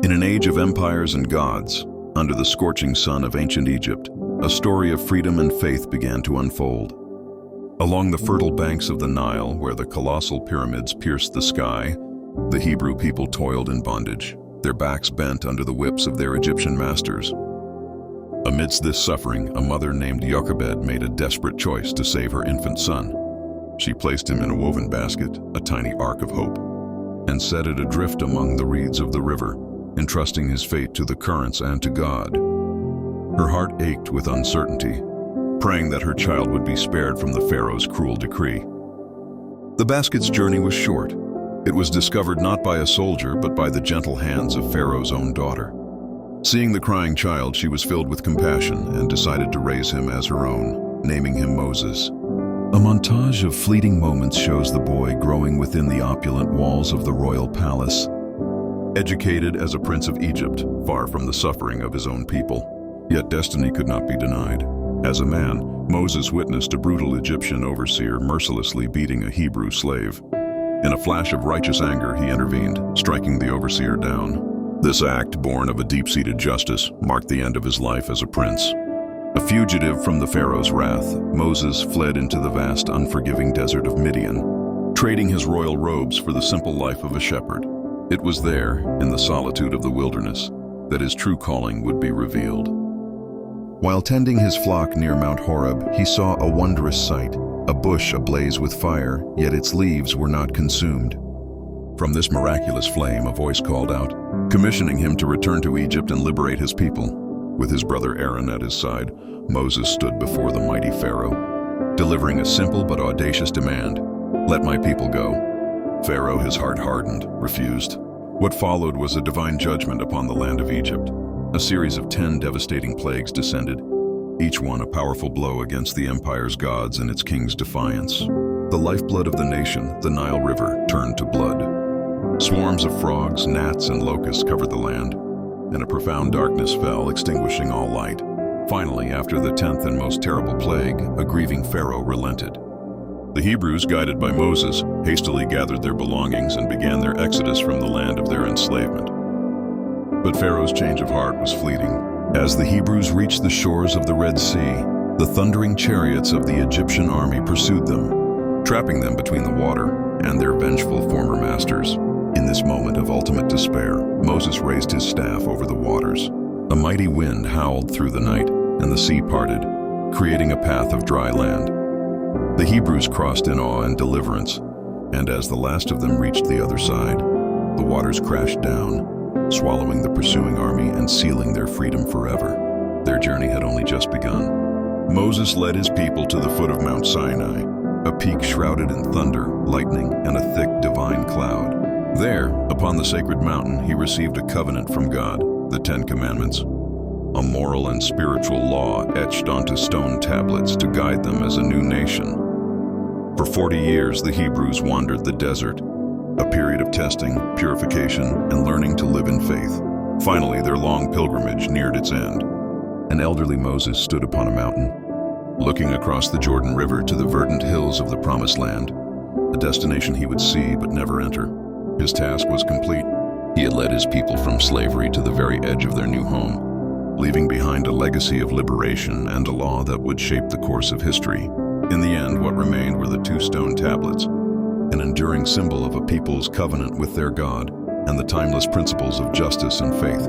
In an age of empires and gods, under the scorching sun of ancient Egypt, a story of freedom and faith began to unfold. Along the fertile banks of the Nile, where the colossal pyramids pierced the sky, the Hebrew people toiled in bondage, their backs bent under the whips of their Egyptian masters. Amidst this suffering, a mother named Jochebed made a desperate choice to save her infant son. She placed him in a woven basket, a tiny ark of hope, and set it adrift among the reeds of the river, entrusting his fate to the currents and to God. Her heart ached with uncertainty, praying that her child would be spared from the Pharaoh's cruel decree. The basket's journey was short. It was discovered not by a soldier, but by the gentle hands of Pharaoh's own daughter. Seeing the crying child, she was filled with compassion and decided to raise him as her own, naming him Moses. A montage of fleeting moments shows the boy growing within the opulent walls of the royal palace. Educated as a prince of Egypt, far from the suffering of his own people, yet destiny could not be denied. As a man, Moses witnessed a brutal Egyptian overseer mercilessly beating a Hebrew slave. In a flash of righteous anger, he intervened, striking the overseer down. This act, born of a deep-seated justice, marked the end of his life as a prince. A fugitive from the Pharaoh's wrath, Moses fled into the vast, unforgiving desert of Midian, trading his royal robes for the simple life of a shepherd. It was there, in the solitude of the wilderness, that his true calling would be revealed. While tending his flock near Mount Horeb, he saw a wondrous sight, a bush ablaze with fire, yet its leaves were not consumed. From this miraculous flame, a voice called out, commissioning him to return to Egypt and liberate his people. With his brother Aaron at his side, Moses stood before the mighty Pharaoh, delivering a simple but audacious demand: "Let my people go." Pharaoh, his heart hardened, refused. What followed was a divine judgment upon the land of Egypt. A series of 10 devastating plagues descended, each one a powerful blow against the empire's gods and its king's defiance. The lifeblood of the nation, the Nile River, turned to blood. Swarms of frogs, gnats, and locusts covered the land, and a profound darkness fell, extinguishing all light. Finally, after the 10th and most terrible plague, a grieving Pharaoh relented. The Hebrews, guided by Moses, hastily gathered their belongings and began their exodus from the land of their enslavement. But Pharaoh's change of heart was fleeting. As the Hebrews reached the shores of the Red Sea, the thundering chariots of the Egyptian army pursued them, trapping them between the water and their vengeful former masters. In this moment of ultimate despair, Moses raised his staff over the waters. A mighty wind howled through the night, and the sea parted, creating a path of dry land. The Hebrews crossed in awe and deliverance, and as the last of them reached the other side, the waters crashed down, swallowing the pursuing army and sealing their freedom forever. Their journey had only just begun. Moses led his people to the foot of Mount Sinai, a peak shrouded in thunder, lightning, and a thick divine cloud. There, upon the sacred mountain, he received a covenant from God, the 10 Commandments, a moral and spiritual law etched onto stone tablets to guide them as a new nation. For 40 years, the Hebrews wandered the desert, a period of testing, purification, and learning to live in faith. Finally, their long pilgrimage neared its end. An elderly Moses stood upon a mountain, looking across the Jordan River to the verdant hills of the Promised Land, a destination he would see but never enter. His task was complete. He had led his people from slavery to the very edge of their new home, leaving behind a legacy of liberation and a law that would shape the course of history. In the end, what remained were the 2 stone tablets, an enduring symbol of a people's covenant with their God and the timeless principles of justice and faith.